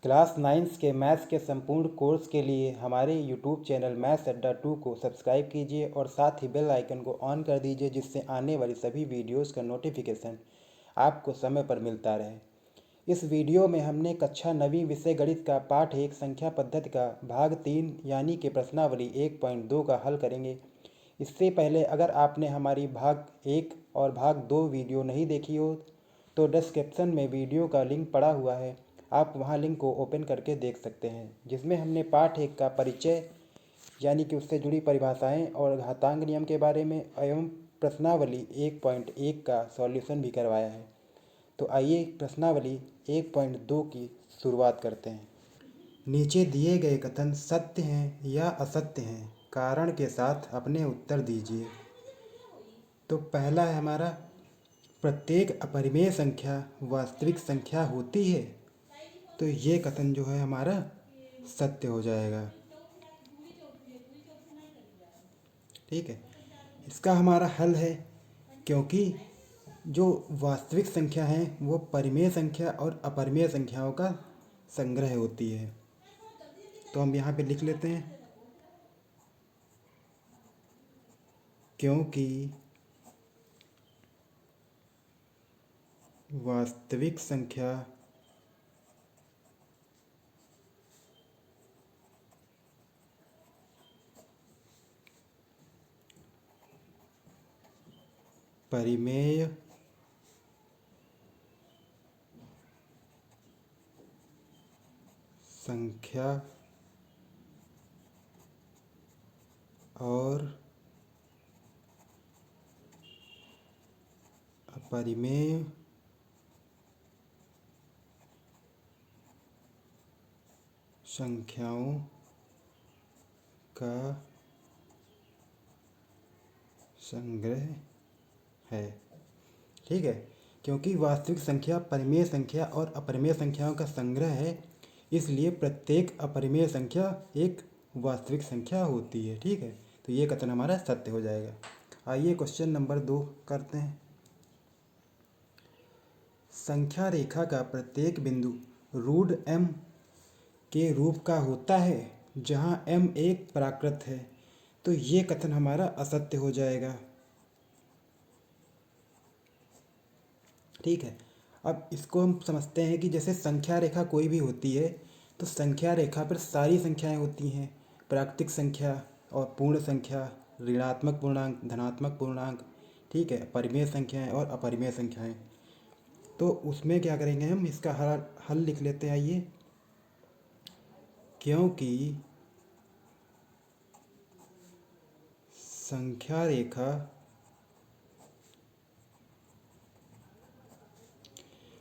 Class 9 के maths के संपूर्ण कोर्स के लिए हमारे यूट्यूब चैनल मैथ्स अड्डा 2 को सब्सक्राइब कीजिए और साथ ही बेल आइकन को ऑन कर दीजिए, जिससे आने वाली सभी वीडियोस का नोटिफिकेशन आपको समय पर मिलता रहे। इस वीडियो में हमने कक्षा 9वीं विषय गणित का पाठ 1 संख्या पद्धति का भाग 3 यानी कि प्रश्नावली 1.2 का हल करेंगे। इससे पहले अगर आपने हमारी भाग 1 और भाग 2 वीडियो नहीं देखी हो तो डिस्क्रिप्शन में वीडियो का लिंक पड़ा हुआ है, आप वहां लिंक को ओपन करके देख सकते हैं, जिसमें हमने पाठ 1 का परिचय यानी कि उससे जुड़ी परिभाषाएं और घातांक नियम के बारे में एवं प्रश्नावली 1.1 का सॉल्यूशन भी करवाया है। तो आइए प्रश्नावली 1.2 की शुरुआत करते हैं। नीचे दिए गए कथन सत्य हैं या असत्य हैं, कारण के साथ अपने उत्तर दीजिए। तो पहला है हमारा, प्रत्येक अपरिमेय संख्या वास्तविक संख्या होती है। तो ये कथन जो है हमारा सत्य हो जाएगा। ठीक है, इसका हमारा हल है, क्योंकि जो वास्तविक संख्या है वो परिमेय संख्या और अपरिमेय संख्याओं का संग्रह होती है। तो हम यहाँ पे लिख लेते हैं, क्योंकि वास्तविक संख्या परिमेय संख्या और अपरिमेय संख्याओं का संग्रह है। ठीक है, क्योंकि वास्तविक संख्या परिमेय संख्या और अपरिमेय संख्याओं का संग्रह है, इसलिए प्रत्येक अपरिमेय संख्या एक वास्तविक संख्या होती है। ठीक है, तो ये कथन हमारा सत्य हो जाएगा। आइए क्वेश्चन नंबर 2 करते हैं। संख्या रेखा का प्रत्येक बिंदु रूट m के रूप का होता है, जहां m एक प्राकृत है। तो ये कथन हमारा असत्य हो जाएगा। ठीक है, अब इसको हम समझते हैं कि जैसे संख्या रेखा कोई भी होती है, तो संख्या रेखा पर सारी संख्याएं होती हैं, प्राकृतिक संख्या और पूर्ण संख्या, ऋणात्मक पूर्णांक, धनात्मक पूर्णांक। ठीक है, परिमेय संख्याएं और अपरिमेय संख्याएं। तो उसमें क्या करेंगे, हम इसका हल लिख लेते हैं। आइए, क्योंकि संख्या रेखा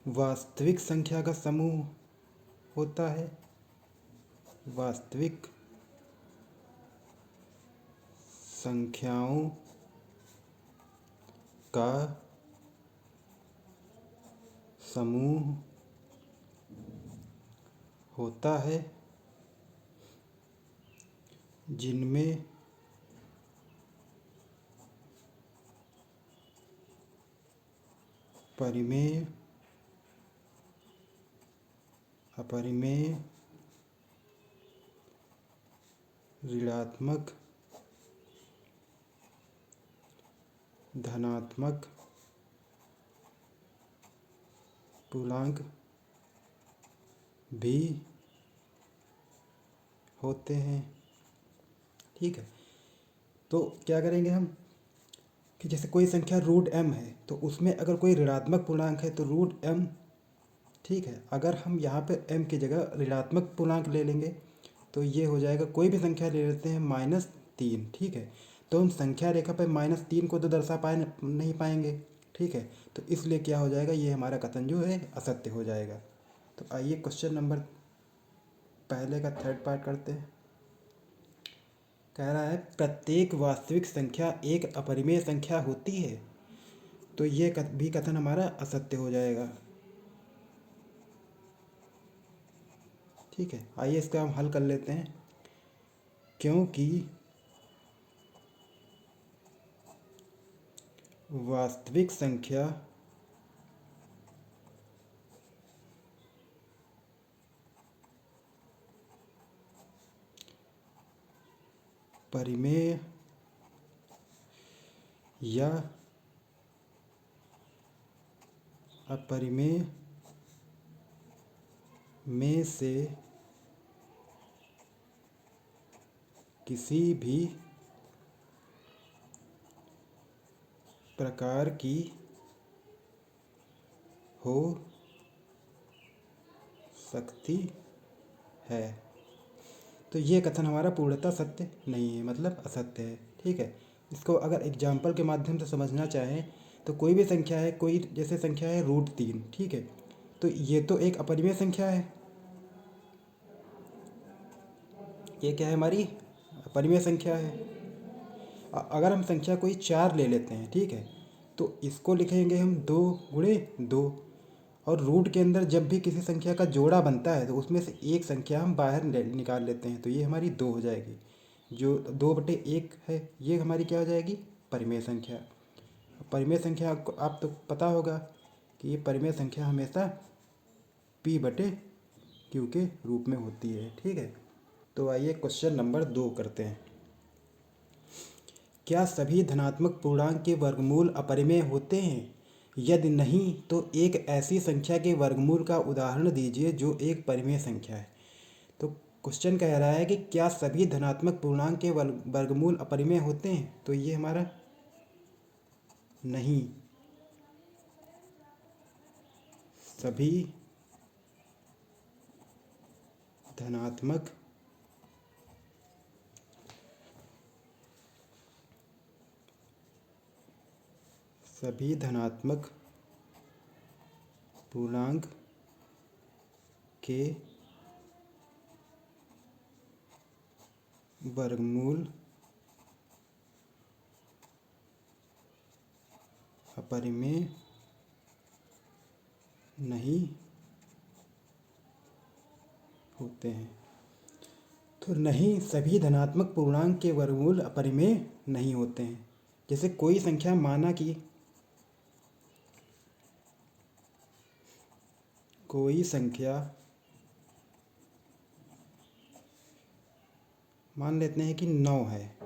वास्तविक संख्या का समूह होता है, वास्तविक संख्याओं का समूह होता है, जिनमें परिमेय, अपरिमेय, ऋणात्मक, धनात्मक पूर्णांक भी होते हैं। ठीक है, तो क्या करेंगे हम कि जैसे कोई संख्या रूट m है, तो उसमें अगर कोई ऋणात्मक पूर्णांक है तो रूट m। ठीक है, अगर हम यहाँ पे m की जगह ऋणात्मक पूर्णांक ले लेंगे तो ये हो जाएगा, कोई भी संख्या ले लेते हैं -3। ठीक है, तो हम संख्या रेखा पर -3 को तो दर्शा नहीं पाएंगे। ठीक है, तो इसलिए क्या हो जाएगा, ये हमारा कथन जो है असत्य हो जाएगा। तो आइए क्वेश्चन नंबर पहले का थर्ड पार्ट करते हैं। कह रहा है, प्रत्येक वास्तविक संख्या एक अपरिमेय संख्या होती है। तो ये भी कथन हमारा असत्य हो जाएगा। ठीक है, आइए इसका हम हल कर लेते हैं। क्योंकि वास्तविक संख्या परिमेय या अपरिमेय में से किसी भी प्रकार की हो सकती है। तो ये कथन हमारा पूर्णतः सत्य नहीं है, मतलब असत्य है। ठीक है, इसको अगर एग्जाम्पल के माध्यम से समझना चाहें तो कोई भी संख्या है, कोई जैसे संख्या है √3, ठीक है, तो ये तो एक अपरिमेय संख्या है। ये क्या है, हमारी अपरिमेय संख्या है। अगर हम संख्या कोई 4 ले लेते हैं, ठीक है, तो इसको लिखेंगे हम 2 × 2, और रूट के अंदर जब भी किसी संख्या का जोड़ा बनता है तो उसमें से एक संख्या हम बाहर निकाल लेते हैं, तो ये हमारी 2 हो जाएगी। जो 2/1 है ये हमारी क्या हो जाएगी, परिमेय संख्या। परिमेय संख्या आप तो पता होगा कि ये परिमेय संख्या हमेशा P/Q के रूप में होती है। ठीक है, तो आइए क्वेश्चन नंबर 2 करते हैं। क्या सभी धनात्मक पूर्णांक के वर्गमूल अपरिमेय होते हैं? यदि नहीं तो एक ऐसी संख्या के वर्गमूल का उदाहरण दीजिए जो एक परिमेय संख्या है। तो क्वेश्चन कह रहा है कि क्या सभी धनात्मक पूर्णांक के वर्गमूल अपरिमेय होते हैं? तो ये हमारा नहीं, सभी धनात्मक पूर्णांक के वर्गमूल अपरिमेय नहीं होते हैं। तो नहीं, सभी धनात्मक पूर्णांक के वर्गमूल अपरिमेय नहीं होते हैं। जैसे कोई संख्या माना कि कोई संख्या मान लेते हैं कि 9 है,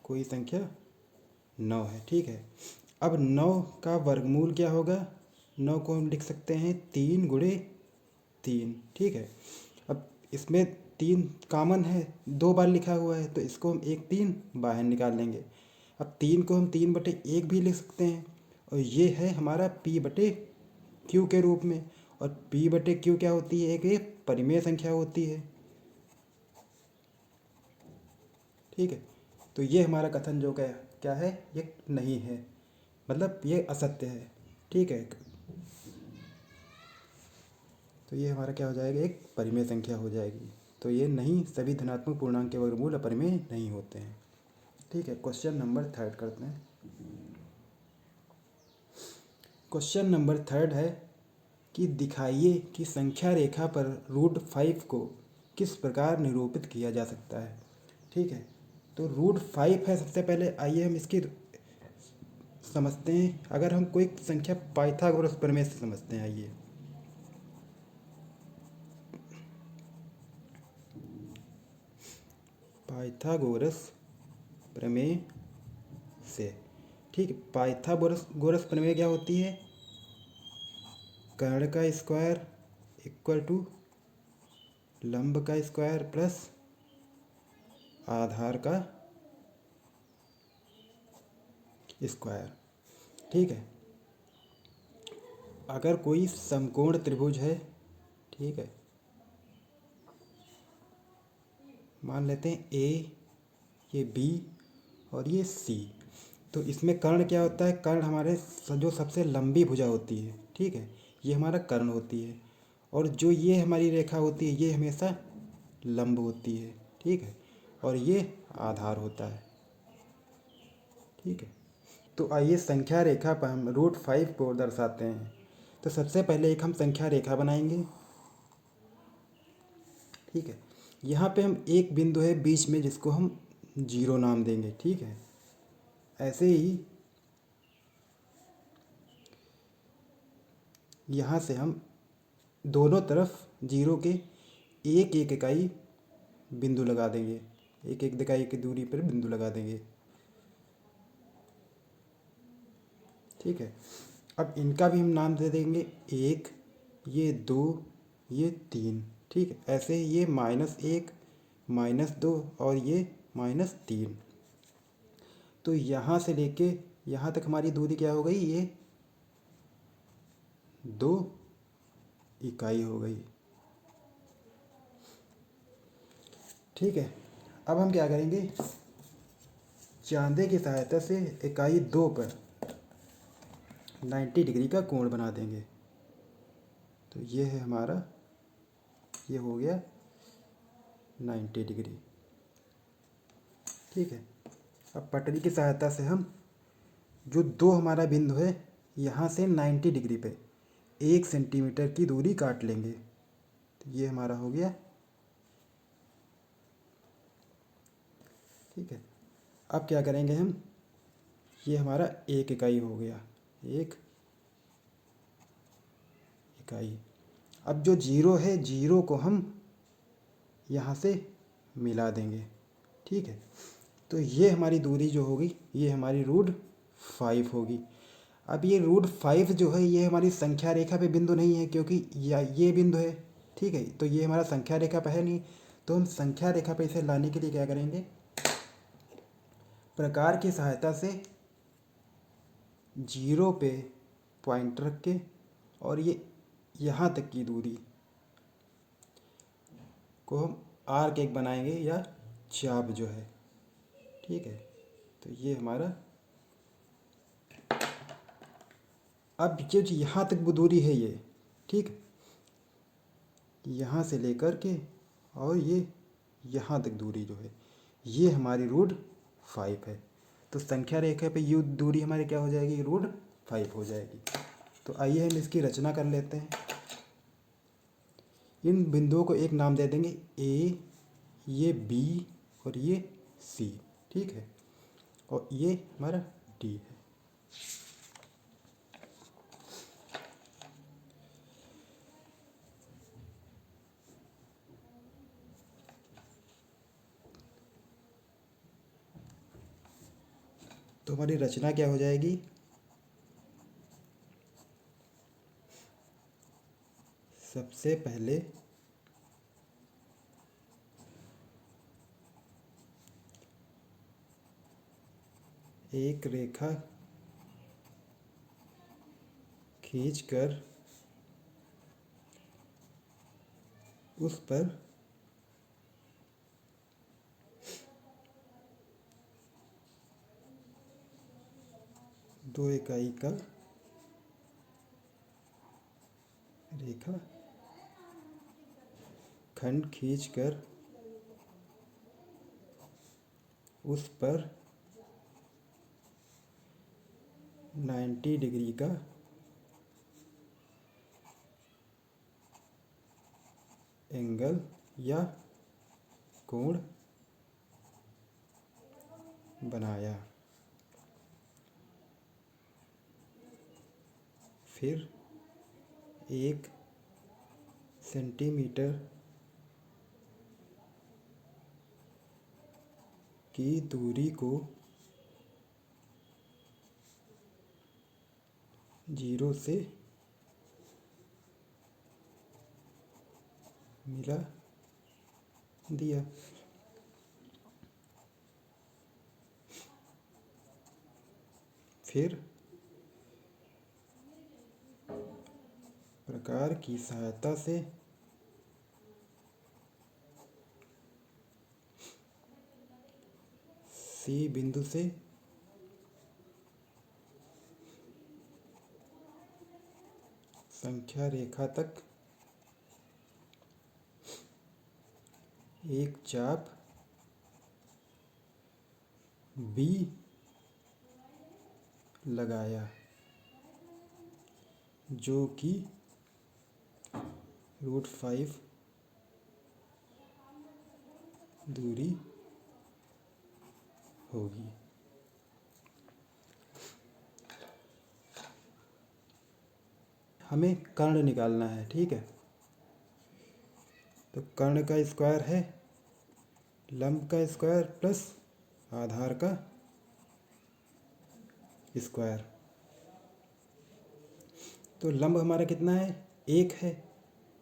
कोई संख्या 9 है, ठीक है। अब 9 का वर्गमूल क्या होगा, 9 को हम लिख सकते हैं 3 × 3, ठीक है। अब इसमें 3 कॉमन है, 2 बार लिखा हुआ है, तो इसको हम 3 बाहर निकाल लेंगे। अब 3 को हम 3/1 भी लिख सकते हैं, और ये है हमारा P/Q के रूप में। और P/Q क्या होती है, एक परिमेय संख्या होती है। ठीक है, तो ये हमारा कथन जो क्या है, ये नहीं है, मतलब ये असत्य है। ठीक है, तो ये हमारा क्या हो जाएगा, एक परिमेय संख्या हो जाएगी। तो ये नहीं, सभी धनात्मक पूर्णांक के वर्गमूल अपरिमेय नहीं होते हैं। ठीक है, क्वेश्चन नंबर 3 करते हैं। क्वेश्चन नंबर 3 है कि दिखाइए कि संख्या रेखा पर √5 को किस प्रकार निरूपित किया जा सकता है। ठीक है, तो √5 है, सबसे पहले आइए हम इसकी समझते हैं। अगर हम कोई संख्या पाइथागोरस प्रमेय से समझते हैं, आइए। पाइथागोरस प्रमेय से, ठीक है, पाइथागोरस प्रमेय क्या होती है, कर्ण का स्क्वायर इक्वल टू लंब का स्क्वायर प्लस आधार का स्क्वायर। ठीक है, अगर कोई समकोण त्रिभुज है, ठीक है, मान लेते हैं ए, ये बी और ये सी, तो इसमें कर्ण क्या होता है, कर्ण हमारे जो सबसे लंबी भुजा होती है, ठीक है, ये हमारा कर्ण होती है। और जो ये हमारी रेखा होती है ये हमेशा लंब होती है, ठीक है, और ये आधार होता है। ठीक है, तो आइए संख्या रेखा पर हम √5 को दर्शाते हैं। तो सबसे पहले एक हम संख्या रेखा बनाएंगे। ठीक है, यहाँ पे हम एक बिंदु है बीच में जिसको हम 0 नाम देंगे। ठीक है, ऐसे ही यहाँ से हम दोनों तरफ 0 के एक एक इकाई बिंदु लगा देंगे। एक एक इकाई की दूरी पर बिंदु लगा देंगे। ठीक है, अब इनका भी हम नाम दे देंगे, एक, ये दो, ये तीन। ठीक है, ऐसे ही ये -1, -2 और ये -3। तो यहाँ से लेके यहाँ तक हमारी दूरी क्या हो गई, ये 2 इकाई हो गई। ठीक है, अब हम क्या करेंगे, चांदे की सहायता से इकाई 2 पर 90 डिग्री का कोण बना देंगे। तो ये है हमारा, ये हो गया 90 डिग्री। ठीक है, अब पटरी की सहायता से हम जो 2 हमारा बिंदु है, यहाँ से 90 डिग्री पे 1 सेंटीमीटर की दूरी काट लेंगे। तो ये हमारा हो गया। ठीक है, अब क्या करेंगे हम, ये हमारा 1 इकाई हो गया, 1 इकाई। अब जो जीरो है, जीरो को हम यहाँ से मिला देंगे। ठीक है, तो ये हमारी दूरी जो होगी, ये हमारी √5 होगी। अब ये √5 जो है, ये हमारी संख्या रेखा पे बिंदु नहीं है, क्योंकि ये बिंदु है। ठीक है, तो ये हमारा संख्या रेखा पे है नहीं। तो हम संख्या रेखा पे इसे लाने के लिए क्या करेंगे, प्रकार की सहायता से जीरो पे पॉइंट रख के और ये यहाँ तक की दूरी को हम आर्क एक बनाएंगे, या चाप जो है। ठीक है, तो ये हमारा, अब जो यहाँ तक वो दूरी है ये, ठीक, यहाँ से लेकर के और ये यहाँ तक दूरी जो है, ये हमारी √5 है। तो संख्या रेखा पे ये दूरी हमारी क्या हो जाएगी, √5 हो जाएगी। तो आइए हम इसकी रचना कर लेते हैं। इन बिंदुओं को एक नाम दे देंगे, ए, ये बी और ये सी। ठीक है, और ये हमारा डी है। तो हमारी रचना क्या हो जाएगी, सबसे पहले एक रेखा खींचकर उस पर दो इकाई का रेखा खंड खींचकर उस पर 90 डिग्री का एंगल या कोण बनाया। फिर 1 सेंटीमीटर की दूरी को जीरो से मिला दिया। फिर प्रकार की सहायता से सी बिंदु से संख्या रेखा तक एक चाप बी लगाया, जो कि √5 दूरी होगी। हमें कर्ण निकालना है। ठीक है, तो कर्ण का स्क्वायर है लंब का स्क्वायर प्लस आधार का स्क्वायर। तो लंब हमारा कितना है, 1 है,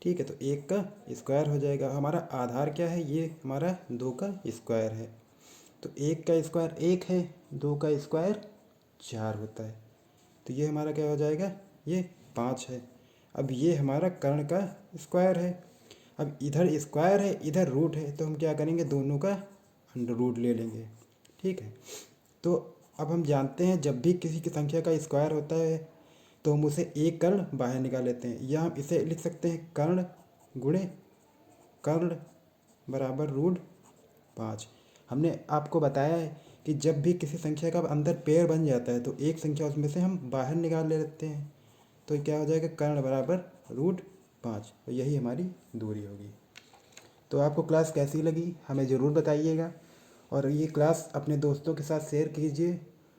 ठीक है। तो 1 का स्क्वायर हो जाएगा। हमारा आधार क्या है, ये हमारा 2 का स्क्वायर है। तो 1 का स्क्वायर 1 है, 2 का स्क्वायर 4 होता है। तो ये हमारा क्या हो जाएगा, ये 5 है। अब ये हमारा कर्ण का स्क्वायर है। अब इधर स्क्वायर है, इधर रूट है, तो हम क्या करेंगे, दोनों का अंडर रूट ले लेंगे, ठीक है। तो अब हम जानते हैं जब भी किसी की संख्या का स्क्वायर होता है तो हम उसे एक कर्ण बाहर निकाल लेते हैं, या हम इसे लिख सकते हैं कर्ण गुणे कर्ण बराबर रूट 5। हमने आपको बताया है कि जब भी किसी संख्या का अंदर पेड़ बन जाता है तो एक संख्या उसमें से हम बाहर निकाल लेते हैं। तो क्या हो जाएगा, कर्ण बराबर रूट 5, और यही हमारी दूरी होगी। तो आपको क्लास कैसी लगी हमें ज़रूर बताइएगा, और ये क्लास अपने दोस्तों के साथ शेयर कीजिए।